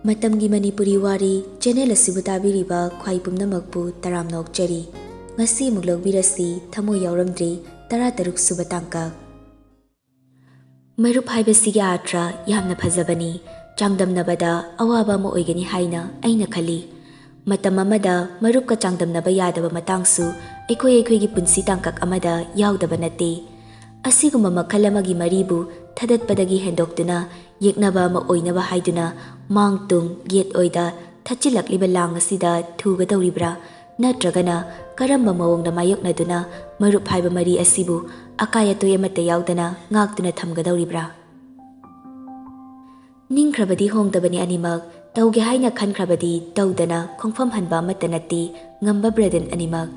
Matamgi Manipuri Wari channel asibu tabiriba khwai pumnamakpu taramna okchari. Ngasi amuk lawbirasi Thamoi Yaoramdre 13 suba tangka. Marup haibasigi atra yamna phajabani. Changdamnabada awaba ama oigani haina aina khali. Matam amada marupka changdamnaba yadaba matangsu aikoigi punsi tangkak amada yaudaba nate. Asiguma makhal amagi maribu thadatpadagi hendoktuna yeknaba ama oinaba haiduna mangtung get oida thachilakliba lang asida thugadawribra natragana karamba mawongna mayoknaduna marup haiba mari asibu akayatoy amata yaudana ngaktuna thamgadawribra. Ningkrabadi hongdabani animak tauge haina khankrabadi tawdana khongfam hanba amata nati ngamba braden animak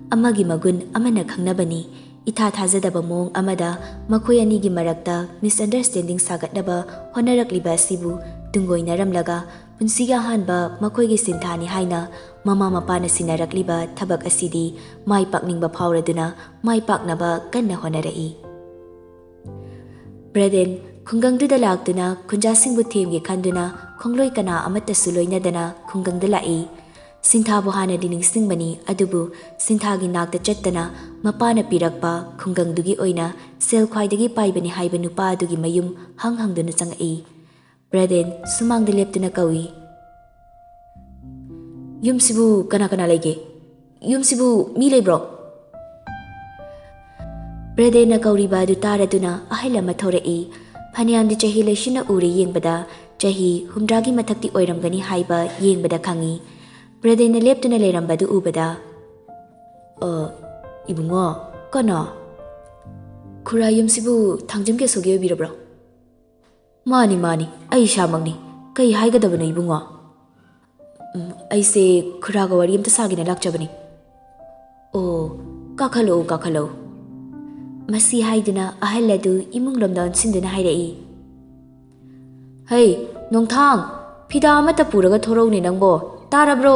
amagi magun amana khangnabani itha thajadaba mong amada makhoi anigi marakta misunderstanding sagatnaba honarakliba asibu tungoinaramlaga punsiga hanba makhoigi sinthani haina mama mapana sinarakliba thabak asidi mai pakningba phauraduna mai paknaba kanna honarai. Braden khunggangduda laktuna khunjasingbu themge khanduna khongloi kana amata suloinadana khunggangda lai. Sinthabu hana diningsingbani adubu sinthagi nakta chattana mapana pirakpa khunggangdugi oina sel khwaidagi paibani haiba nupa adugi mayum hanghangduna changai. Braden sumangda leptuna kawi. Yumsibu kana lege. Yumsibu mi lebro. Braden na kauriba adu taraduna ahila mathorai. Pani Anu chahi leshina uri yengbada chahi humdragi mathakti oiramgani haiba yengbada khangi. Braden na leptuna lerambadu ubada. Ibungo kana khura yumsibu thangjamge soge birabra. Mani ai shamangni kai haigadabano ibungo. Aise khura ga wari amta sagina lakchabani. Kakhalo. Masi haiduna ahaladu imunglomda sinduna hairai. Hey Nungthang phida amata puraga thorone nangbo tarabro.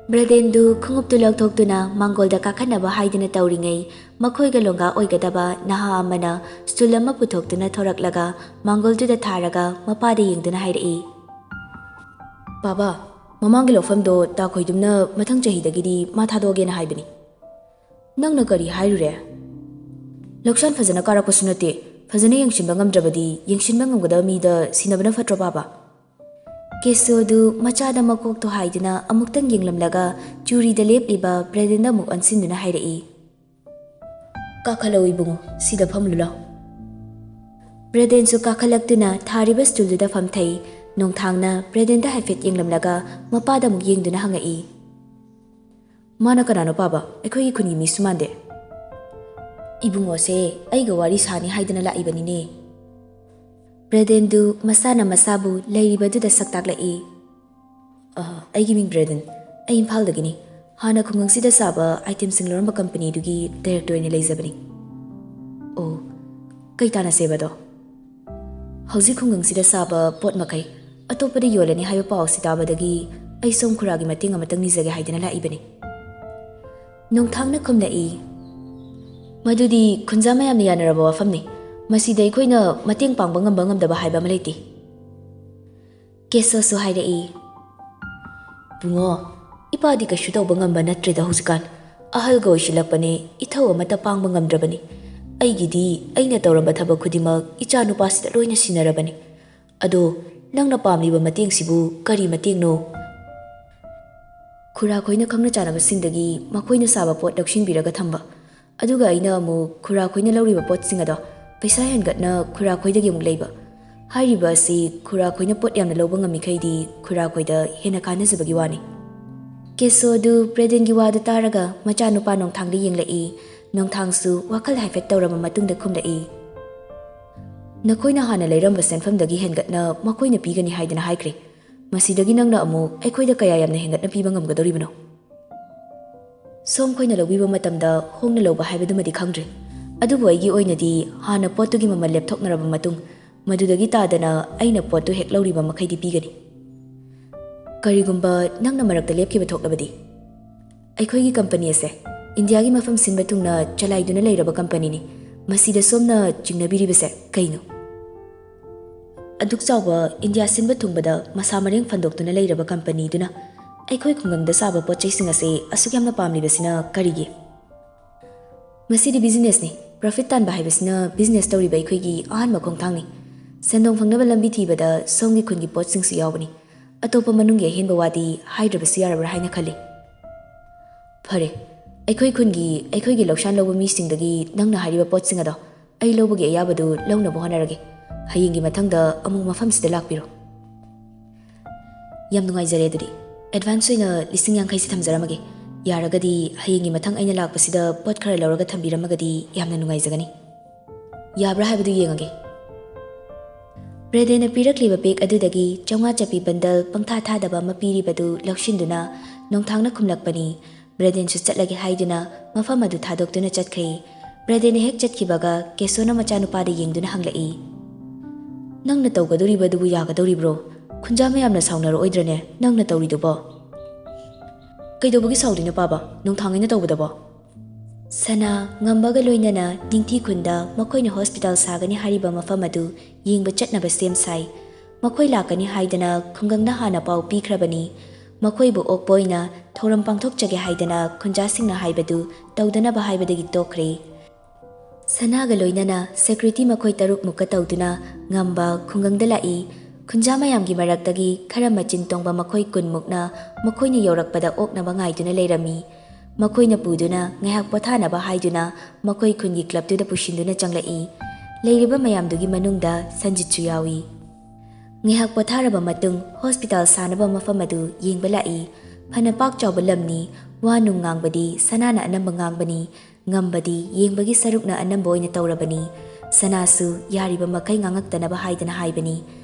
Bradendu khunguptu lakthoktuna mangolda kakhanaba haiduna tawringai makhoiga longa oigadaba naha amana stool ama puthoktuna thoraklaga mangolduda tharaga mapada yengduna hairai. Baba mamanggi lofamdo ta khoidumna mathang chahidagidi ma thadogena haibani. Nangna kari hairure? Lakshan fazana karapasunate fazana yengshinba ngamdrabadi yengshinba ngamgada mida sinabana fatra baba. Kesodu machada makok to haiduna amuktang yenglamlaga churi da lepliba Bradenda muk ansinduna hairai. Kakhalo ibungo sida phamlula. Braden su kakhalaktuna thariba stulduda famthai Nungthangna Bradenda haifet yenglamlaga mapada muk yengduna hangai. Mana kanano baba ekhoigi khungi mi sumande. Ibungo se aiga wari sani haidana laibanine. Bradendu masana masabu lairibaduda saktaklai. Aigi ming Braden ai imphaldagini hana khungangsida saba item singloramba company dugi director ni leizabani. Kaitana sebado hauji khungangsida saba pot makai atopadi yolani hayo paw sitabadagi ai som khuragi mating amatang nizage haidana laibani. Nungthangna khumnai madudi khunjama yamna yanaraba wafamni masida ikhoina mateng pangba ngamba ngamdaba haiba malaiti. Keso so hairai. Bungo ipadi kashu tawba ngamba natreda husikan ahalga oisilakpane ithau amata pangba ngamdrabani. Aigidi aina tawramba thaba khudimak icha nupasida loina sinarabani. Ado nangna pamliba mateng sibu kari matengno? Khura khoina khangna chanaba singdagi makhoina saba pot lakshinbiraga thamba. Aduga aina amu khura khoina lawriba pot singado paisa hengatna khura khoidagi amuk leiba. Hairiba asi khura khoina pot yamna lawba ngami khaidi khura khoida hena kanazabagi wani. Keso du Bradengi wadu taraga macha nupa Nungthangdi yenglai. Nungthangsu wakal haifet tawrama matungda khumlai. Nakhoina hana leiramba senfamdagi hengatna makhoina pigani haidana haikre. Masidagi nangna amu aikhoida kaya yamna hengatna piba ngamgadoribano. Som khoina lawbiba matamda hongna lawba haibadumadi khangdre. Adubu aigi oinadi hana potugi mama lepthoknaraba matung madudagi tadana aina potu hek lawriba makhaidi pigani. Karigumba nangna marakta lepkiba thoklabadi. Aikhoigi company ase Indiagi mafam sinba tungna chalaiduna leiraba company ni. Masida somna jingnabiribase kaino. ꯑꯗꯨꯛ ꯆꯥꯎꯕ India ꯁꯤꯟꯕ ꯊꯨꯡꯕꯗ ꯃꯁꯥ ꯃꯔꯦꯡ ꯐꯟꯗꯣꯛꯇꯨꯅ ꯂꯩꯔꯕ ꯀꯝꯄꯅꯤꯗꯨꯅ ꯑꯩꯈꯣꯏ ꯈꯨꯡꯒꯪꯗ ꯁꯥꯕ ꯄꯣꯠꯆꯩꯁꯤꯡ ꯑꯁꯤ ꯑꯁꯨꯛ ꯌꯥꯝꯅ ꯄꯥꯝꯂꯤꯕꯁꯤꯅ ꯀꯔꯤꯒꯤ? ꯃꯁꯤꯗꯤ ꯕꯤꯖꯤꯅꯦꯁꯅꯤ. ꯄ꯭ꯔꯣꯐꯤꯠ ꯇꯥꯟꯕ ꯍꯥꯏꯕꯁꯤꯅ ꯕꯤꯖꯤꯅꯦꯁ ꯇꯧꯔꯤꯕ ꯑꯩꯈꯣꯏꯒꯤ ꯑꯍꯥꯟꯕ ꯈꯣꯡꯊꯥꯡꯅꯤ. ꯁꯦꯟꯗꯣꯡ ꯐꯪꯅꯕ ꯂꯝꯕꯤ ꯊꯤꯕꯗ ꯁꯣꯝꯒꯤ ꯈꯨꯟꯒꯤ ꯄꯣꯠꯁꯤꯡꯁꯨ ꯌꯥꯎꯕꯅꯤ. ꯑꯇꯣꯞꯄ ꯃꯅꯨꯡꯒꯤ ꯑꯍꯦꯟꯕ ꯋꯥꯗꯤ ꯍꯥꯏꯗ꯭ꯔꯕꯁꯨ ꯌꯥꯔꯕ꯭ꯔꯥ ꯍꯥꯏꯅ ꯈꯜꯂꯤ. ꯐꯔꯦ, ꯑꯩꯈꯣꯏ ꯈꯨꯟꯒꯤ ꯑꯩꯈꯣꯏꯒꯤ ꯂꯧꯁꯥꯟ ꯂꯧꯕ ꯃꯤꯁꯤꯡꯗꯒꯤ ꯅꯪꯅ ꯍꯥꯏꯔꯤꯕ ꯄꯣꯠꯁꯤꯡ ꯑꯗꯣ ꯑꯩ ꯂꯧꯕꯒꯤ ꯑꯌꯥꯕꯗꯨ ꯂꯧꯅꯕ ꯍꯣꯠꯅꯔꯒꯦ. ꯍꯌꯦꯡꯒꯤ ꯃꯊꯪꯗ ꯑꯃꯨꯛ ꯃꯐꯝꯁꯤꯗ ꯂꯥꯛꯄꯤꯔꯣ. ꯌꯥꯝ ꯅꯨꯡꯉꯥꯏꯖꯔꯦ. ꯑꯗꯨꯗꯤ ꯑꯦꯗꯚꯥꯟꯁ ꯑꯣꯏꯅ 50,000ꯁꯤ ꯊꯝꯖꯔꯝꯃꯒꯦ. ꯌꯥꯔꯒꯗꯤ ꯍꯌꯦꯡꯒꯤ ꯃꯊꯪ ꯑꯩꯅ ꯂꯥꯛꯄꯁꯤꯗ ꯄꯣꯠ ꯈꯔ ꯂꯧꯔꯒ ꯊꯝꯕꯤꯔꯝꯃꯒꯗꯤ ꯌꯥꯝꯅ ꯅꯨꯡꯉꯥꯏꯖꯒꯅꯤ. ꯌꯥꯕ꯭ꯔꯥ ꯍꯥꯏꯕꯗꯨ ꯌꯦꯡꯉꯒꯦ. ꯕ꯭ꯔꯦꯗꯦꯟꯅ ꯄꯤꯔꯛꯂꯤꯕ ꯕꯦꯒ ꯑꯗꯨꯗꯒꯤ 500 ꯆꯞꯄꯤ ꯕꯟꯗꯜ ꯄꯪꯊꯥ ꯊꯥꯗꯕ ꯑꯃ ꯄꯤꯔꯤꯕꯗꯨ ꯂꯧꯁꯤꯟꯗꯨꯅ ꯅꯣꯡꯊꯥꯡꯅ ꯈꯨꯝꯂꯛꯄꯅꯤ. ꯕ꯭ꯔꯦꯗꯦꯟꯁꯨ ꯆꯠꯂꯒꯦ ꯍꯥꯏꯗꯨꯅ ꯃꯐꯝ ꯑꯗꯨ ꯊꯥꯗꯣꯛꯇꯨꯅ ꯆꯠꯈ꯭ꯔꯦ. ꯕ꯭ꯔꯦꯗꯦꯟꯅ ꯍꯦꯛ ꯆꯠꯈꯤꯕꯒ ꯀꯦꯁꯣꯅ ꯃꯆꯥꯅꯨꯄꯥꯗ ꯌꯦꯡꯗꯨꯅ ꯍꯪꯂꯛꯏ. ꯅꯪꯅ ꯇꯧꯒꯗꯧꯔꯤꯕꯗꯨꯕꯨ ꯌꯥꯒꯗꯧꯔꯤꯕ꯭ꯔꯣ? ꯈꯨꯟꯖꯥ ꯃꯌꯥꯝꯅ ꯁꯥꯎꯅꯔꯛꯑꯣꯏꯗ꯭ꯔꯅꯦ ꯅꯪꯅ ꯇꯧꯔꯤꯗꯨꯕꯣ? ꯀꯩꯗꯧꯕꯒꯤ ꯁꯥꯎꯗꯣꯏꯅꯣ ꯄꯥꯕ? ꯅꯣꯡꯊꯥꯡꯉꯩꯅ ꯇꯧꯕꯗꯕꯣ? ꯁꯅꯥ ꯉꯝꯕꯒ ꯂꯣꯏꯅꯅ ꯅꯤꯡꯊꯤ ꯈꯨꯟꯗ ꯃꯈꯣꯏꯅ ꯍꯣꯁꯄꯤꯇꯥꯜ ꯁꯥꯒꯅꯤ ꯍꯥꯏꯔꯤꯕ ꯃꯐꯝ ꯑꯗꯨ ꯌꯦꯡꯕ ꯆꯠꯅꯕ ꯁꯦꯝ ꯁꯥꯏ. ꯃꯈꯣꯏ ꯂꯥꯛꯀꯅꯤ ꯍꯥꯏꯗꯅ ꯈꯨꯡꯒꯪꯅ ꯍꯥꯟꯅ ꯄꯥꯎ ꯄꯤꯈ꯭ꯔꯕꯅꯤ. ꯃꯈꯣꯏꯕꯨ ꯑꯣꯛꯄ ꯑꯣꯏꯅ ꯊꯧꯔꯝ ꯄꯥꯡꯊꯣꯛꯆꯒꯦ ꯍꯥꯏꯗꯅ ꯈꯨꯟꯖꯥꯁꯤꯡꯅ ꯍꯥꯏꯕꯗꯨ ꯇꯧꯗꯅꯕ ꯍꯥꯏꯕꯗꯒꯤ ꯇꯣꯛꯈ꯭ꯔꯦ. ꯁꯅꯥꯒ ꯂꯣꯏꯅꯅ ꯁꯦꯀ꯭ꯌꯨꯔꯤꯇꯤ ꯃꯈꯣꯏ 6ꯃꯨꯛꯀ ꯇꯧꯗꯨꯅ ꯉꯝꯕ ꯈꯨꯡꯒꯪꯗ ꯂꯥꯛꯏ. ꯈꯨꯟꯖꯥ ꯃꯌꯥꯝꯒꯤ ꯃꯔꯛꯇꯒꯤ ꯈꯔ ꯃꯆꯤꯟ ꯇꯣꯡꯕ ꯃꯈꯣꯏ 10ꯃꯨꯛꯅ ꯃꯈꯣꯏꯅ ꯌꯧꯔꯛꯄꯗ ꯑꯣꯛꯅꯕ ꯉꯥꯏꯗꯨꯅ ꯂꯩꯔꯝꯃꯤ. ꯃꯈꯣꯏꯅ ꯄꯨꯗꯨꯅ ꯉꯥꯏꯍꯥꯛ ꯄꯣꯊꯥꯅꯕ ꯍꯥꯏꯗꯨꯅ ꯃꯈꯣꯏ ꯈꯨꯟꯒꯤ ꯀ꯭ꯂꯕꯇꯨꯗ ꯄꯨꯁꯤꯟꯗꯨꯅ ꯆꯪꯂꯛꯏ. ꯂꯩꯔꯤꯕ ꯃꯌꯥꯝꯗꯨꯒꯤ ꯃꯅꯨꯡꯗ ꯁꯟꯖꯤꯠꯁꯨ ꯌꯥꯎꯏ. ꯉꯥꯏꯍꯥꯛ ꯄꯣꯊꯥꯔꯕ ꯃꯇꯨꯡ ꯍꯣꯁꯄꯤꯇꯥꯜ ꯁꯥꯅꯕ ꯃꯐꯝ ꯑꯗꯨ ꯌꯦꯡꯕ ꯂꯥꯛꯏ. ꯐꯅ ꯄꯥꯛ ꯆꯥꯎꯕ ꯂꯝꯅꯤ. ꯋꯥ ꯅꯨꯡ ꯉꯥꯡꯕꯗꯤ ꯁꯅꯥꯅ ꯑꯅꯝꯕ ꯉꯥꯡꯕꯅꯤ. ꯉꯝꯕꯗꯤ ꯌꯦꯡꯕꯒꯤ ꯁꯔꯨꯛꯅ ꯑꯅꯝꯕ ꯑꯣꯏꯅ ꯇꯧꯔꯕꯅꯤ. ꯁꯅꯥꯁꯨ ꯌꯥꯔꯤꯕ ꯃꯈꯩ ꯉꯥꯡꯉꯛꯇꯅꯕ ꯍꯥꯏꯗꯅ ꯍꯥꯏꯕꯅꯤ.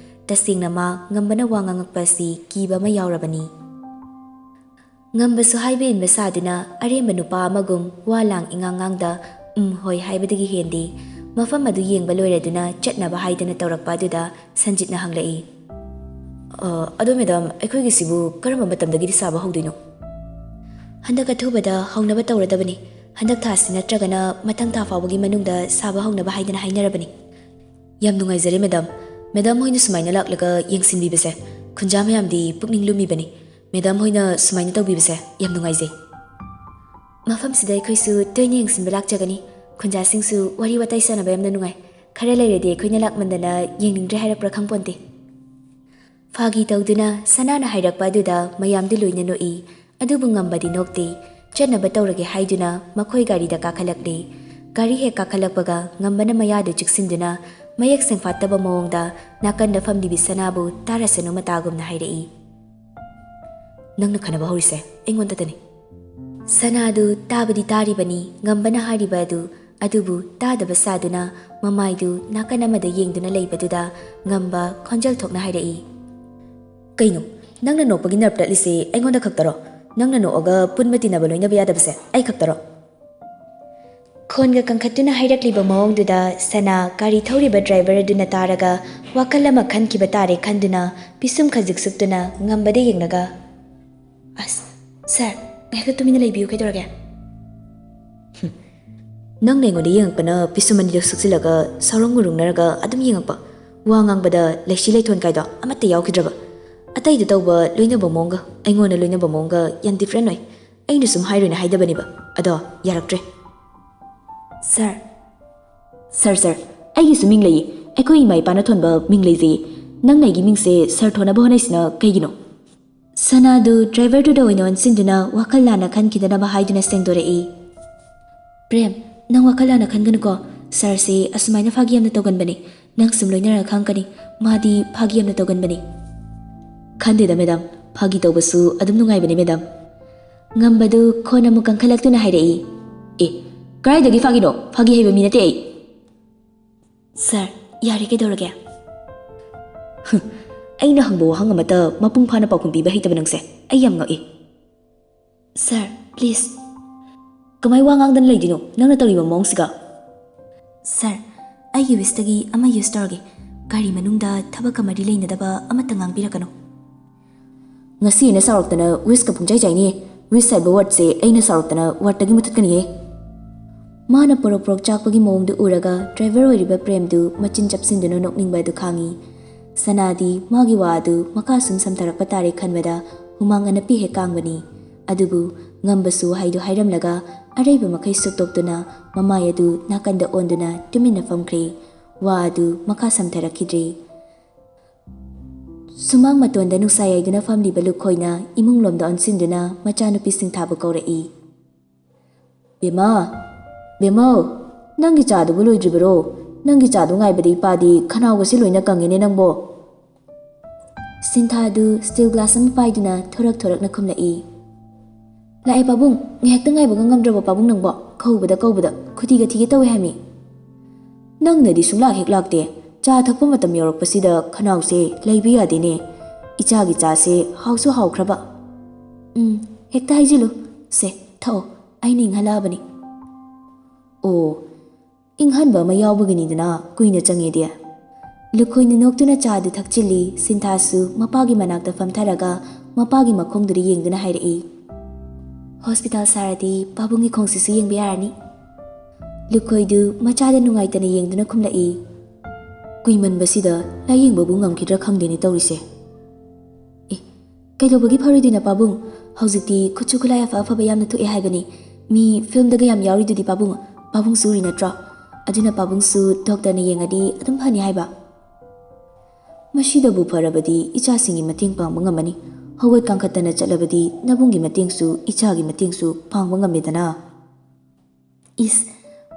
ꯇꯁꯦꯡꯅ ꯃꯥ ꯉꯝꯕꯅ ꯋꯥ ꯉꯥꯡꯉꯛꯄ ꯑꯁꯤ ꯀꯤꯕ ꯑꯃ ꯌꯥꯎꯔꯕꯅꯤ. ꯉꯝꯕꯁꯨ ꯍꯥꯏꯕ ꯏꯟꯕ ꯁꯥꯗꯨꯅ ꯑꯔꯦꯝꯕ ꯅꯨꯄꯥ ꯑꯃꯒꯨꯝ ꯋꯥ ꯂꯥꯡ ꯏꯉꯥꯡꯉꯥꯡꯗ ꯍꯣꯏ ꯍꯥꯏꯕꯗꯒꯤ ꯍꯦꯟꯗꯦ. ꯃꯐꯝ ꯑꯗꯨ ꯌꯦꯡꯕ ꯂꯣꯏꯔꯗꯨꯅ ꯆꯠꯅꯕ ꯍꯥꯏꯗꯅ ꯇꯧꯔꯛꯄ ꯑꯗꯨꯗ ꯁꯟꯖꯤꯠꯅ ꯍꯪꯂꯛꯏ. ꯑꯗꯣ ꯃꯦꯗꯥꯝ, ꯑꯩꯈꯣꯏꯒꯤꯁꯤꯕꯨ ꯀꯔꯝꯕ ꯃꯇꯝꯗꯒꯤꯗꯤ ꯁꯥꯕ ꯍꯧꯗꯣꯏꯅꯣ? ꯍꯟꯗꯛ ꯑꯊꯨꯕꯗ ꯍꯧꯅꯕ ꯇꯧꯔꯗꯕꯅꯤ. ꯍꯟꯗꯛ ꯊꯥꯁꯤ ꯅꯠꯇ꯭ꯔꯒꯅ ꯃꯊꯪ ꯊꯥ ꯐꯥꯎꯕꯒꯤ ꯃꯅꯨꯡꯗ ꯁꯥꯕ ꯍꯧꯅꯕ ꯍꯥꯏꯗꯅ ꯍꯥꯏꯅꯔꯕꯅꯤ. ꯌꯥꯝ ꯅꯨꯡꯉꯥꯏꯖꯔꯦ ꯃꯦꯗꯥꯝ. ꯃꯦꯗꯥꯝ ꯍꯣꯏꯅ ꯁꯨꯃꯥꯏꯅ ꯂꯥꯛꯂꯒ ꯌꯦꯡꯁꯤꯟꯕꯤꯕꯁꯦ ꯈꯨꯟꯖꯥ ꯃꯌꯥꯝꯗꯤ ꯄꯨꯛꯅꯤꯡ ꯂꯨꯝꯃꯤꯕꯅꯤ. ꯃꯦꯗꯥꯝ ꯍꯣꯏꯅ ꯁꯨꯃꯥꯏꯅ ꯇꯧꯕꯤꯕꯁꯦ ꯌꯥꯝ ꯅꯨꯡꯉꯥꯏꯖꯩ. ꯃꯐꯝꯁꯤꯗ ꯑꯩꯈꯣꯏꯁꯨ ꯇꯣꯏꯅ ꯌꯦꯡꯁꯤꯟꯕ ꯂꯥꯛꯆꯒꯅꯤ. ꯈꯨꯟꯖꯥꯁꯤꯡꯁꯨ ꯋꯥꯔꯤ ꯋꯥꯇꯥꯏ ꯁꯥꯟꯅꯕ ꯌꯥꯝꯅ ꯅꯨꯡꯉꯥꯏ. ꯈꯔ ꯂꯩꯔꯗꯤ ꯑꯩꯈꯣꯏꯅ ꯂꯥꯛꯃꯟꯗꯅ ꯌꯦꯡꯅꯤꯡꯗ꯭ꯔꯦ ꯍꯥꯏꯔꯛꯄ꯭रा ꯈꯪꯄꯣꯟꯇꯦ. ꯐꯥꯒꯤ ꯇꯧꯗꯨꯅ ꯁꯅꯥꯅ ꯍꯥꯏꯔꯛꯄ ꯑꯗꯨꯗ ꯃꯌꯥꯝꯗꯨ ꯂꯣꯏꯅ ꯅꯣꯛꯏ. ꯑꯗꯨꯕꯨ ꯉꯝꯕꯗꯤ ꯅꯣꯛꯇꯦ. ꯆꯠꯅꯕ ꯇꯧꯔꯒꯦ ꯍꯥꯏꯗꯨꯅ ꯃꯈꯣꯏ ꯒꯥꯔꯤꯗ ꯀꯥꯈꯠꯂꯛꯂꯦ. ꯒꯥꯔꯤ ꯍꯦꯛ ꯀꯥꯈꯠꯂꯛꯄꯒ ꯉꯝꯕꯅ ꯃꯌꯥꯗꯨ ꯆꯤꯛꯁꯤꯟꯗꯨꯅ ꯃꯌꯦꯛ ꯁꯦꯡꯐꯥꯠꯇꯕ ꯃꯑꯣꯡꯗ ꯅꯥꯀꯟꯗ ꯐꯝꯂꯤꯕꯤ ꯁꯅꯥꯕꯨ ꯇꯥꯔꯁꯅꯨ ꯃꯇꯥꯒꯨꯝꯅ ꯍꯥꯏꯔꯛꯏ. ꯅꯪꯅ ꯈꯟꯅꯕ ꯍꯧꯔꯤꯁꯦ ꯑꯩꯉꯣꯟꯗꯇꯅꯤ. ꯁꯅꯥꯗꯨ ꯇꯥꯕꯗꯤ ꯇꯥꯔꯤꯕꯅꯤ ꯉꯝꯕꯅ ꯍꯥꯏꯔꯤꯕ ꯑꯗꯨꯕꯨ ꯇꯥꯗꯕ ꯁꯥꯗꯨꯅ ꯃꯃꯥꯏꯗꯨ ꯅꯥꯀꯟ ꯑꯃꯗ ꯌꯦꯡꯗꯨꯅ ꯂꯩꯕꯗꯨꯗ ꯉꯝꯕ ꯈꯣꯟꯖꯦꯜ ꯊꯣꯛꯅ ꯍꯥꯏꯔꯛꯏ. ꯀꯩꯅꯣ ꯅꯪꯅ ꯅꯣꯛꯄꯒꯤ ꯅꯔꯚ ꯇꯠꯂꯤꯁꯦ ꯑꯩꯉꯣꯟꯗ ꯈꯛꯇꯔꯣ? ꯅꯪꯅ ꯅꯣꯛꯑꯒ ꯄꯨꯟꯕ ꯇꯤꯟꯅꯕ ꯂꯣꯏꯅꯕ ꯌꯥꯗꯕꯁꯦ ꯑꯩ ꯈꯛꯇꯔꯣ? ꯈꯣꯟꯒ ꯀꯟꯈꯠꯇꯨꯅ ꯍꯥꯏꯔꯛꯂꯤꯕ ꯃꯑꯣꯡꯗꯨꯗ ꯁꯅꯥ ꯒꯥꯔꯤ ꯊꯧꯔꯤꯕ ꯗ꯭ꯔꯥꯏꯚꯔ ꯑꯗꯨꯅ ꯇꯥꯔꯒ ꯋꯥꯈꯜ ꯑꯃ ꯈꯟꯈꯤꯕ ꯇꯥꯔꯦ ꯈꯟꯗꯨꯅ ꯄꯤꯁꯨꯝ ꯈꯖꯤꯛ ꯁꯨꯞꯇꯨꯅ ꯉꯝꯕꯗ ꯌꯦꯡꯂꯒ, ꯁꯥꯔ ꯉꯥꯏꯍꯥꯛꯇ ꯇꯨꯃꯤꯟꯅ ꯂꯩꯕꯤꯌꯨ, ꯀꯩꯗꯧꯔꯒꯦ? ꯅꯪꯅ ꯑꯩꯉꯣꯟꯗ ꯌꯦꯡꯉꯛꯄꯅ ꯄꯤꯁꯨꯝ ꯑꯅꯤꯗꯣ ꯁꯨꯛꯆꯤꯜꯂꯒ ꯁꯥꯎꯔꯪ ꯃꯨꯔꯨꯡꯅꯔꯒ ꯑꯗꯨꯝ ꯌꯦꯡꯉꯛꯄ. ꯋꯥ ꯉꯥꯡꯕꯗ ꯂꯩꯁꯤ ꯂꯩꯊꯣꯟ ꯀꯥꯏꯗꯣ ꯑꯃꯠꯇ ꯌꯥꯎꯈꯤꯗ꯭ꯔꯕ. ꯑꯇꯩꯗ ꯇꯧꯕ ꯂꯣꯏꯅꯕ ꯃꯑꯣꯡꯒ ꯑꯩꯉꯣꯟꯗ ꯂꯣꯏꯅꯕ ꯃꯑꯣꯡꯒ ꯌꯥꯝ ꯗꯤꯐ꯭ꯔꯦꯟ ꯑꯣꯏ. ꯑꯩꯅ ꯁꯨꯝ ꯍꯥꯏꯔꯣꯏꯅ ꯍꯥꯏꯗꯕꯅꯦꯕ. ꯑꯗꯣ ꯌꯥꯔꯛꯇ꯭ꯔꯦ. ꯁꯥꯔ ꯑꯩꯒꯤꯁꯨ ꯃꯤꯡ ꯂꯩꯌꯦ. ꯑꯩꯈꯣꯏ ꯏꯃꯥ ꯏꯄꯥꯅ ꯊꯣꯟꯕ ꯃꯤꯡ ꯂꯩꯖꯩꯌꯦ. ꯅꯪꯅ ꯑꯩꯒꯤ ꯃꯤꯡꯁꯦ ꯁꯥꯔ ꯊꯣꯟꯅꯕ ꯍꯣꯠꯅꯩꯁꯤꯅ ꯀꯩꯒꯤꯅꯣ? ꯁꯅꯥꯗꯨ ꯗ꯭ꯔꯥꯏꯚꯔꯗꯨꯗ ꯑꯣꯏꯅ ꯑꯣꯟꯁꯤꯟꯗꯨꯅ ꯋꯥꯈꯜ ꯂꯥꯟꯅ ꯈꯟꯈꯤꯗꯅꯕ ꯍꯥꯏꯗꯨꯅ ꯁꯦꯡꯗꯣꯔꯛꯏ. ꯄ꯭ꯔꯦꯝ, ꯅꯪ ꯋꯥꯈꯜ ꯂꯥꯟꯅ ꯈꯟꯒꯅꯨꯀꯣ. ꯁꯥꯔꯁꯦ ꯑꯁꯨꯃꯥꯏꯅ ꯐꯥꯒꯤ ꯌꯥꯝꯅ ꯇꯧꯒꯟꯕꯅꯤ. ꯅꯪ ꯁꯨꯝ ꯂꯣꯏꯅꯔꯒ ꯈꯪꯒꯅꯤ. ꯃꯥꯗꯤ ꯐꯥꯒꯤ ꯌꯥꯝꯅ ꯇꯧꯒꯟꯕꯅꯤ. ꯈꯟꯗꯦꯗ ꯃꯦꯗꯥꯝ, ꯐꯥꯒꯤ ꯇꯧꯕꯁꯨ ꯑꯗꯨꯝ ꯅꯨꯡꯉꯥꯏꯕꯅꯤ ꯃꯦꯗꯥꯝ. ꯉꯝꯕꯗꯨ ꯈꯣꯟ ꯑꯃꯨꯛ ꯀꯟꯈꯠꯂꯛꯇꯨꯅ ꯍꯥꯏꯔꯛꯏ. ꯀꯗꯥꯏꯗꯒꯤ ꯐꯥꯒꯤꯅꯣ? ꯐꯥꯒꯤ ꯍꯩꯕ ꯃꯤ ꯅꯠꯇꯦ ꯑꯩ. ꯁꯥꯔ ꯌꯥꯔꯦ, ꯀꯩꯗꯧꯔꯒꯦ? ꯑꯩꯅ ꯍꯪꯕ ꯋꯥꯍꯪ ꯑꯃꯠꯇ ꯃꯄꯨꯡ ꯐꯥꯅ ꯄꯥꯎꯈꯨꯝ ꯄꯤꯕ ꯍꯩꯇꯕ ꯅꯪꯁꯦ ꯑꯩ ꯌꯥꯝ ꯉꯛꯏ. ꯁꯥꯔ ꯄ꯭ꯂꯤꯖ. ꯀꯃꯥꯏ ꯋꯥ ꯉꯥꯡꯗꯅ ꯂꯩꯗꯣꯏꯅꯣ ꯅꯪꯅ ꯇꯧꯔꯤꯕ ꯃꯑꯣꯡꯁꯤꯒ? ꯁꯥꯔ, ꯑꯩꯒꯤ ꯋꯤꯁꯇꯒꯤ ꯑꯃ ꯌꯨꯁ ꯇꯧꯔꯒꯦ. ꯒꯥꯔꯤ ꯃꯅꯨꯡꯗ ꯊꯕꯛꯀ ꯃꯔꯤ ꯂꯩꯅꯗꯕ ꯑꯃꯠꯇ ꯉꯥꯡꯕꯤꯔꯛꯀꯅꯨ. ꯉꯁꯤ ꯑꯩꯅ ꯁꯥꯎꯔꯛꯇꯅ ꯋꯤꯁꯀ ꯄꯨꯡꯆꯥꯏ ꯆꯥꯏꯅꯤꯌꯦ. ꯋꯤꯁ ꯍꯥꯏꯕ ꯋꯥꯔꯗꯁꯦ ꯑꯩꯅ ꯁꯥꯎꯔꯛꯇꯅ ꯋꯥꯔꯗꯇꯒꯤ ꯃꯨꯊꯠꯀꯅꯤꯌꯦ. ꯃꯥꯅ ꯄꯣꯔꯣꯛ ꯄꯣꯔꯣꯛ ꯆꯥꯛꯄꯒꯤ ꯃꯑꯣꯡꯗꯨ ꯎꯔꯒ ꯗ꯭ꯔꯥꯏꯚꯔ ꯑꯣꯏꯔꯤꯕ ꯄ꯭ꯔꯦꯝꯗꯨ ꯃꯆꯤꯟ ꯆꯞꯁꯤꯟꯗꯨꯅ ꯅꯣꯛꯅꯤꯡꯕ ꯑꯗꯨ ꯈꯥꯡꯉꯤ. Sanadi magi wa adu maka sum samtharakpa tare khanbada humang anapi he kangbani adubu ngambasu haidu hairamlaga araiba makai suktokduna mamai adu nakanda onduna tumina famkhre wa adu maka samtharakidre Sumang matonda nusa yaiduna famli balukhoina imung lomda onsinduna machanupi singthabu kaurai Bema nangi chadu buloidribaro nangi chadu ngaibadi padi khanawgasi loina kangene nangbo Sinthadu steel glass am paiduna thorak na khumlai Lai pabung ngehekta ngaibaga ngamdraba pabung nangbo kaubada khutiga thige tawe hami Nangna di sungla hek lakte cha thakpa matam yorakpasida khanawse leibi yadene ichagi cha se hausu haukraba hekta haijilu se thao aining halabani Oh inghanba ma yawbagani dana kuina change dia Lukhoina noktuna chadu thakchili Sinthasu mapagi manakta famtharaga mapagi makhongduri yengduna hairai Hospital saradi pabungi khongsisu yengbe yarani Lukhoidu machada nungaitana yengduna khumlai Kuiman basida layeng babu ngamkhidra khangdeni tawrise Kailobagi pharidina pabung haujikti khuchu khulai afa bayamna thuke haibani mi film daga yam yawridudi pabung suri natra aduna pabung su doctor na yengadi adum phani haiba Mashida bu pharabadi icha singi mating pang mangamani hawai kangkhatana chalabadi nabungi mating su icha gi mating su phang mangamedana Is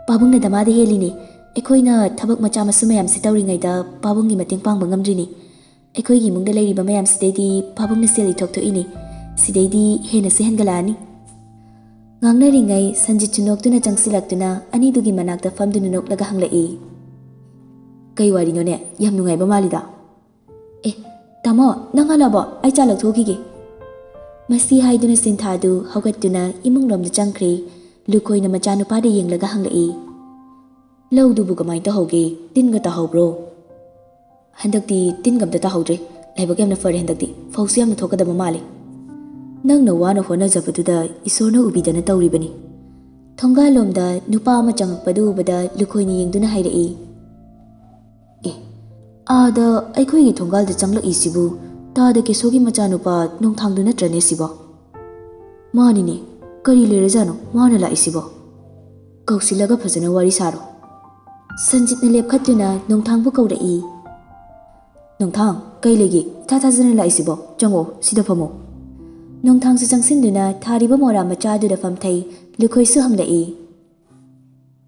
pabung na damade heline Ekoina thabak macha masu mayam si tawringaida pabung gi mating pang mangamdrini Ekoi gi mungda leiriba mayam sidedi pabung na seli thokto ini sidedi hena se hengalani Ngangna ringai sanjit chunok changsilaktuna anidugi manakta famdunu noklaga hanglai Kai wari no ne yam nungai ba malida Tamo nangalabo ai chalak thokige Masi haiduna Sinthadu haugatuna imungromda changkhre Lukhoina machanupa de yenglaga hanglai Laudubu kamai ta hoge tinga ta hobro Handakti tingamta ta hodre laibagam na fare handakti fausiam na thokadaba male Nangna wana hona jabaduda isorna ubidana tawribani Thongalomda nupa ama changakpadu ubada Lukhoina yengduna hairai Ada aikhoigi thongalda changlak isibu tada kesogi machanupa nongthangdu natrane sibo Manine kari lerejano mana la isibo Kausilaga phajana wari saro Sanjitna lepkhatuna nongthangbu kaurai Nongthang kai legi thajana la isibo chango sida phamo Nongthang se changsinduna thariba mora machadu da famthai Lukhoi su hanglai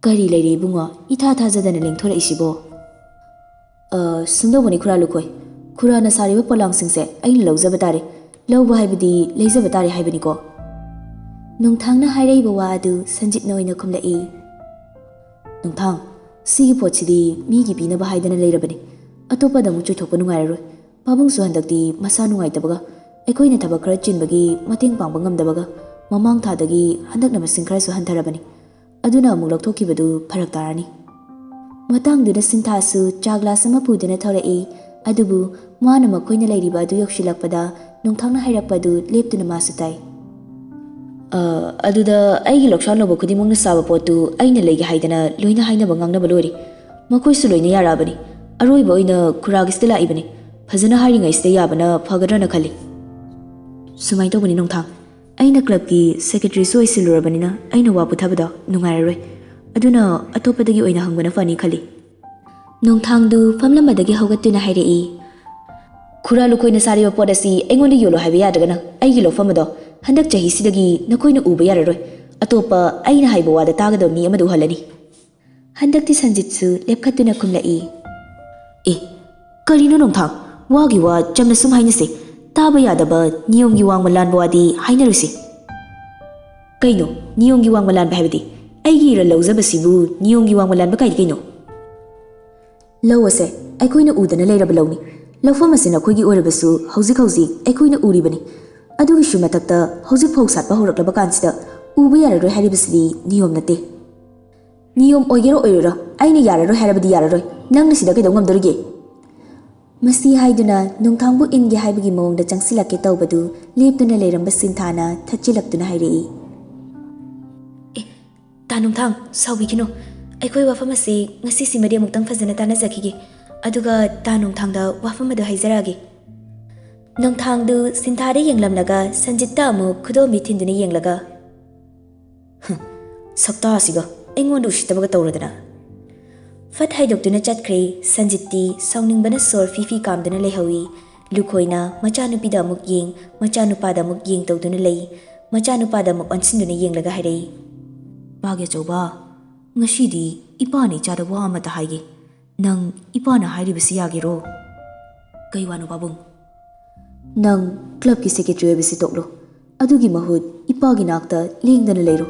Kari leire bunga itha thajadana lengthora isibo Sumdo bani khura lukhoi khura na sariba polang singse ain lawjaba tare lawba haibadi leijaba tare haibani ko Nongthang na hairai ba wa adu sanjit noina khumlai Nongthang sigi pochidi mi gi bina ba haidana leirabani atopa da mu chuthokpa nungairoi pabung su handakti masa nungai tabaga aikoina thaba khara chinbagi mateng pangba ngamdabaga mamang thadagi handakna masing khara su hantarabani aduna amuk lokthokibadu pharak tarani Matangduna Sinthasu chagla sama puduna thorai adubu mana makhoina leiriba adu yokshilakpada nongthangna hairakpadu leptuna masutai aduda aigi lokshan lobo khudimungna saba potu aina legi haidana loina haina bangang na balori makoi su loina yarabani aroi boina khuragi stela ibani phajana haringa iste yabana phagadra na khali sumai to bani nongthang aina club ki secretary so isilurabani na aina wa puthabada nungairoi Aduna atopadagi oina hangbana fani khali Nongthangdu famlamadagi haugatuna hairai Khura lukhoina sariba podasi aingonda yolo haiba yadagana aigi lofamado handak chahi sidagi nakhoina uba yararoi atopa aina haiba wada tagada mi amadu halani Handakti sanjitsu lepkhatuna khumlai karino nongthang wagi wa chamna sum hainase taba yadaba niyomgi wangma lanba wadi hainarusi Kaino niyomgi wangma lanba haibadi Aigi ra lawjabasibu niyomgi wangmalan bakai kaino Lawase aikoina udana leiraba lawni lawfam asina khoigi oirabasu hauzik aikoina uribani adugi shumatakta hauzik phau satpa horaklaba kansida uba yararoi haribasidi niyom nate niyom oigero oirora aina yararoi harabadi yararoi nangna sida kaidau ngamdorige Masi haiduna nongthangbu inge haibagi mawngda changsilake tawbadu leptuna leiramba Sinthana thachilaktuna hairai Tanungthang saubikino aikoi wafam asi ngasi simadi amutang fazana tana zakige ꯑꯗꯨꯒ ꯇꯥ ꯅꯣꯡꯊꯥꯡꯗ ꯋꯥꯐꯝ ꯑꯗꯨ ꯍꯥꯏꯖꯔꯛꯑꯒꯦ꯫ ꯅꯣꯡꯊꯥꯡꯗꯨ ꯁꯤꯟꯊꯥꯗ ꯌꯦꯡꯂꯝꯂꯒ ꯁꯟꯖꯤꯠꯇ ꯑꯃꯨꯛ ꯈꯨꯗꯣꯝꯕꯤ ꯊꯤꯟꯗꯨꯅ ꯌꯦꯡꯂꯒ ꯁꯛꯇꯥꯁꯤꯒ ꯑꯩꯉꯣꯟꯗ ꯎꯁꯤꯠꯇꯕꯒ ꯇꯧꯔꯗꯅ ꯐꯠ ꯍꯥꯏꯗꯣꯛꯇꯨꯅ ꯆꯠꯈ꯭ꯔꯦ꯫ ꯁꯟꯖꯤꯠꯇꯤ ꯁꯥꯎꯅꯤꯡꯕꯅ ꯁꯣꯔ ꯐꯤ ꯀꯥꯝꯗꯨꯅ ꯂꯩꯍꯧꯏ꯫ ꯂꯨꯈꯣꯏꯅ ꯃꯆꯥꯅꯨꯄꯤꯗ ꯑꯃꯨꯛ ꯌꯦꯡ ꯃꯆꯥꯅꯨꯄꯥꯗ ꯑꯃꯨꯛ ꯌꯦꯡ ꯇꯧꯗꯨꯅ ꯂꯩ꯫ ꯃꯆꯥꯅꯨꯄꯥꯗ ꯑꯃꯨꯛ ꯑꯣꯟꯁꯤꯟꯗꯨꯅ ꯌꯦꯡꯂꯒ ꯍꯥꯏꯔꯛꯏ, ꯏꯄꯥꯒꯤ ꯑꯆꯧꯕ, ꯉꯁꯤꯗꯤ ꯏꯄꯥꯅ ꯏꯆꯥꯗ ꯋꯥ ꯑꯃꯇ ꯍꯥꯏꯒꯦ, ꯅꯪ ꯏꯄꯥꯅ ꯍꯥꯏꯔꯤꯕꯁꯤ ꯌꯥꯒꯦꯔꯣ? ꯀꯩ ꯋꯥꯅꯣ ꯄꯥꯕꯨꯡ? ꯅꯪ ꯀ꯭ꯂꯕꯀꯤ ꯁꯦꯀ꯭ꯔꯦꯇꯔꯤ ꯍꯥꯏꯕꯁꯤ ꯇꯣꯛꯂꯣ, ꯑꯗꯨꯒꯤ ꯃꯍꯨꯠ ꯏꯄꯥꯒꯤ ꯅꯥꯛꯇ ꯂꯦꯡꯗꯅ ꯂꯩꯔꯣ,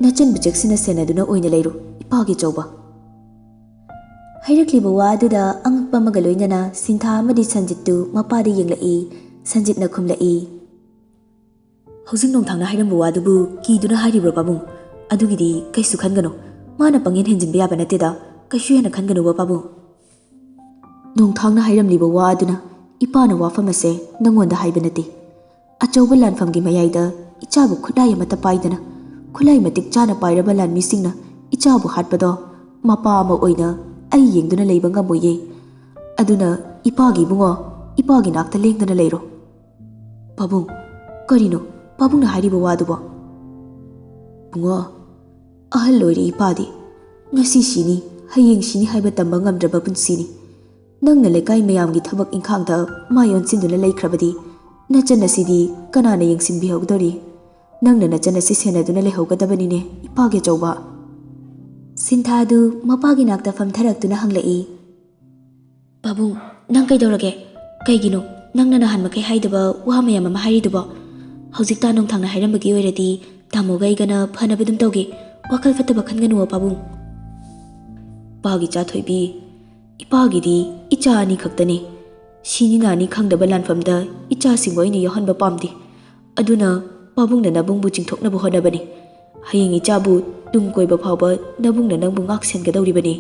ꯅꯆꯟꯕꯨ ꯆꯦꯛꯁꯤꯟꯅ ꯁꯦꯟꯅꯗꯨꯅ ꯑꯣꯏꯅ ꯂꯩꯔꯣ ꯏꯄꯥꯒꯤ ꯑꯆꯧꯕ꯫ ꯍꯥꯏꯔꯛꯂꯤꯕ ꯋꯥ ꯑꯗꯨꯗ ꯑꯉꯛꯄ ꯑꯃꯒ ꯂꯣꯏꯅꯅ ꯁꯤꯟꯊꯥ ꯑꯃꯗꯤ ꯁꯟꯖꯤꯠꯇꯨ ꯃꯄꯥꯗ ꯌꯦꯡꯂꯛꯏ꯫ ꯁꯟꯖꯤꯠꯅ ꯈꯨꯝꯂꯛꯏ, ꯍꯧꯖꯤꯛ ꯅꯣꯡꯊꯥꯡꯅ ꯍꯥꯏꯔꯝꯕ ꯋꯥꯗꯨꯕꯨ ꯀꯤꯗꯨꯅ ꯍꯥꯏꯔꯤꯕ꯭ꯔꯣ ꯄꯥꯕꯨꯡ? ꯑꯗꯨꯒꯤꯗꯤ ꯀꯩꯁꯨ ꯈꯟꯒꯅꯨ, ꯃꯥꯅ ꯄꯪꯍꯦꯟ ꯍꯦꯟꯖꯤꯟꯕ ꯌꯥꯕ ꯅꯠꯇꯦꯗ, ꯀꯩꯁꯨ ꯍꯦꯟꯅ ꯈꯟꯒꯅꯨꯕ ꯄꯥꯕꯨꯡ꯫ ꯅꯣꯡꯊꯥꯡꯅ ꯍꯥꯏꯔꯝꯂꯤꯕ ꯋꯥ ꯑꯗꯨꯅ ꯏꯄꯥꯅ ꯋꯥꯐꯝ ꯑꯁꯦ ꯅꯪꯉꯣꯟꯗ ꯍꯥꯏꯕ ꯅꯠꯇꯦ꯫ ꯑꯆꯧꯕ ꯂꯥꯟꯐꯝꯒꯤ ꯃꯌꯥꯏꯗ ꯏꯆꯥꯕꯨ ꯈꯨꯠꯂꯥꯏ ꯑꯃꯠꯇ ꯄꯥꯏꯗꯅ ꯈꯨꯠꯂꯥꯏ ꯃꯇꯤꯛ ꯆꯥꯅ ꯄꯥꯏꯔꯕ ꯂꯥꯟꯃꯤꯁꯤꯡꯅ ꯏꯆꯥꯕꯨ ꯍꯥꯠꯄꯗꯣ ꯃꯄꯥ ꯑꯃ ꯑꯣꯏꯅ ꯑꯩ ꯌꯦꯡꯗꯨꯅ ꯂꯩꯕ ꯉꯝꯃꯣꯏꯌꯦ꯫ ꯑꯗꯨꯅ ꯏꯄꯥꯒꯤ ꯏꯕꯨꯡꯉꯣ, ꯏꯄꯥꯒꯤ ꯅꯥꯛꯇ ꯂꯦꯡꯗꯅ ꯂꯩꯔꯣ꯫ ꯄꯥꯕꯨꯡ, ꯀꯔꯤꯅꯣ ꯄꯥꯕꯨꯡꯅ ꯍꯥꯏꯔꯤꯕ ꯋꯥꯗꯨꯕꯣ? ꯕꯨꯡꯉꯣ, ꯑꯍꯜ ꯑꯣꯏꯔꯦ ꯏꯄꯥꯗꯤ, ꯉꯁꯤ ꯁꯤꯅꯤ ꯍꯌꯦꯡ ꯁꯤꯅꯤ ꯍꯥꯏꯕ ꯇꯝꯕ ꯉꯝꯗ꯭ꯔꯕ ꯄꯨꯟꯁꯤꯅꯤ꯫ ꯅꯪꯅ ꯂꯩꯀꯥꯏ ꯃꯌꯥꯝꯒꯤ ꯊꯕꯛ ꯏꯪꯈꯥꯡꯗ ꯃꯥꯏ ꯑꯣꯟꯁꯤꯟꯗꯨꯅ ꯂꯩꯈ꯭ꯔꯕꯗꯤ ꯅꯆꯟ ꯑꯁꯤꯗꯤ ꯀꯅꯥꯅ ꯌꯦꯡꯁꯤꯟꯕꯤꯍꯧꯗꯣꯔꯤ? ꯅꯪꯅ ꯅꯆꯟ ꯑꯁꯤ ꯁꯦꯟꯅꯗꯨꯅ ꯂꯩꯍꯧꯒꯗꯕꯅꯤꯅꯦ ꯏꯄꯥꯒꯤ ꯑꯆꯧꯕ꯫ ꯁꯤꯟꯊꯥꯗꯨ ꯃꯄꯥꯒꯤ ꯅꯥꯛꯇ ꯐꯝꯊꯔꯛꯇꯨꯅ ꯍꯪꯂꯛꯏ, ꯄꯥꯕꯨꯡ, ꯅꯪ ꯀꯩꯗꯧꯔꯒꯦ? ꯀꯩꯒꯤꯅꯣ ꯅꯪꯅ ꯅꯍꯥꯟ ꯃꯈꯩ ꯍꯥꯏꯗꯕ ꯋꯥ ꯃꯌꯥꯝ ꯑꯃ ꯍꯥꯏꯔꯤꯗꯨꯕꯣ? ꯍꯧꯖꯤꯛ ꯇꯥ ꯅꯣꯡꯊꯥꯡꯅ ꯍꯥꯏꯔꯝꯕꯒꯤ ꯑꯣꯏꯔꯗꯤ ꯇꯥꯃꯣꯒ ꯑꯩꯒꯅ ꯐꯅꯕ ꯑꯗꯨꯝ ꯇꯧꯒꯦ, ꯋꯥꯈꯜ ꯐꯠꯇꯕ ꯈꯟꯒꯅꯨꯋꯣ ꯄꯥꯕꯨꯡ꯫ ꯏꯄꯥꯒꯤ ꯏꯆꯥ ꯊꯣꯏꯕꯤ, ꯏꯄꯥꯒꯤꯗꯤ ꯏꯆꯥ ꯑꯅꯤ ꯈꯛꯇꯅꯤ꯫ ꯁꯤꯅꯤ ꯅꯥꯅꯤ ꯈꯪꯗꯕ ꯂꯥꯟꯐꯝꯗ ꯏꯆꯥꯁꯤꯡꯕꯨ ꯑꯩꯅ ꯌꯥꯎꯍꯟꯕ ꯄꯥꯝꯗꯦ꯫ ꯑꯗꯨꯅ ꯄꯥꯕꯨꯡꯅ ꯅꯕꯨꯡꯕꯨ ꯆꯤꯡꯊꯣꯛꯅꯕ ꯍꯣꯠꯅꯕꯅꯤ꯫ ꯍꯌꯦꯡ ꯏꯆꯥꯕꯨ ꯇꯨꯡ ꯀꯣꯏꯕ ꯐꯥꯎꯕ ꯅꯕꯨꯡꯅ ꯅꯪꯕꯨ ꯉꯥꯛ ꯁꯦꯟꯒꯗꯧꯔꯤꯕꯅꯤ꯫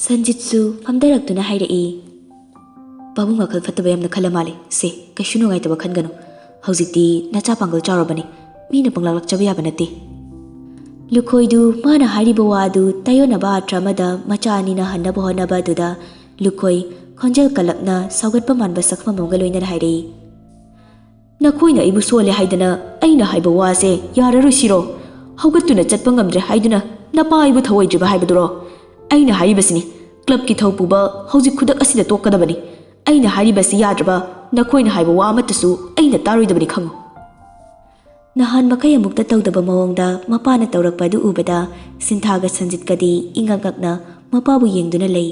ꯁꯟꯖꯤꯠꯁꯨ ꯐꯝꯊꯔꯛꯇꯨꯅ ꯍꯥꯏꯔꯛꯏ, ꯄꯥꯕꯨꯡ ꯋꯥꯈꯜ ꯐꯠꯇꯕ ꯌꯥꯝꯅ ꯈꯜꯂ ꯃꯥꯜꯂꯦ꯫ ꯁꯦ, ꯀꯩꯁꯨ ꯅꯨꯡꯉꯥꯏꯇꯕ ꯈꯟꯒꯅꯨ, ꯍꯧꯖꯤꯛꯇꯤ ꯅꯆꯥ ꯄꯥꯡꯒꯜ ꯆꯥꯎꯔꯕꯅꯤ, ꯃꯤꯅ ꯄꯪꯂꯥꯛꯂꯛꯆꯕ ꯌꯥꯕ ꯅꯠꯇꯦ꯫ ꯂꯨꯈꯣꯏꯗꯨ ꯃꯥꯅ ꯍꯥꯏꯔꯤꯕ ꯋꯥ ꯑꯗꯨ ꯇꯥꯌꯣꯟꯅꯕ ꯑꯥꯔꯊ ꯑꯃꯗ ꯃꯆꯥ ꯑꯅꯤꯅ ꯍꯟꯅꯕ ꯍꯣꯠꯅꯕ ꯑꯗꯨꯗ ꯂꯨꯈꯣꯏ ꯈꯣꯟꯖꯦꯜ ꯀꯜꯂꯛꯅ ꯁꯥꯎꯒꯠꯄ ꯃꯥꯟꯕ ꯁꯛꯐꯝ ꯑꯃꯒ ꯂꯣꯏꯅꯅ ꯍꯥꯏꯔꯛꯏ, ꯅꯈꯣꯏꯅ ꯑꯩꯕꯨ ꯁꯣꯜꯂꯦ ꯍꯥꯏꯗꯅ ꯑꯩꯅ ꯍꯥꯏꯕ ꯋꯥꯁꯦ ꯌꯥꯔꯔꯣꯏꯁꯤꯔꯣ? ꯍꯧꯒꯠꯇꯨꯅ ꯆꯠꯄ ꯉꯝꯗ꯭ꯔꯦ ꯍꯥꯏꯗꯨꯅ ꯅꯄꯥ ꯑꯩꯕꯨ ꯊꯧꯑꯣꯏꯗ꯭ꯔꯤꯕ ꯍꯥꯏꯕꯗꯨꯔꯣ? ꯑꯩꯅ ꯍꯥꯏꯔꯤꯕꯁꯤꯅꯤ, ꯀ꯭ꯂꯕꯀꯤ ꯊꯧ ꯄꯨꯕ ꯍꯧꯖꯤꯛ ꯈꯨꯗꯛ ꯑꯁꯤꯗ ꯇꯣꯛꯀꯗꯕꯅꯤ꯫ ꯑꯩꯅ ꯍꯥꯏꯔꯤꯕꯁꯤ ꯌꯥꯗ꯭ꯔꯕ ꯅꯈꯣꯏꯅ ꯍꯥꯏꯕ ꯋꯥ ꯑꯃꯠꯇꯁꯨ ꯑꯩꯅ ꯇꯥꯔꯣꯏꯗꯕꯅꯤ ꯈꯪꯉꯨ꯫ ꯅꯍꯥꯟ ꯃꯈꯩ ꯑꯃꯨꯛꯇ ꯇꯧꯗꯕ ꯃꯑꯣꯡꯗ ꯃꯄꯥꯅ ꯇꯧꯔꯛꯄ ꯑꯗꯨ ꯎꯕꯗ ꯁꯤꯟꯊꯥꯒ ꯁꯟꯖꯤꯠꯀꯗꯤ ꯏꯉꯛ ꯉꯛꯅ ꯃꯄꯥꯕꯨ ꯌꯦꯡꯗꯨꯅ ꯂꯩ꯫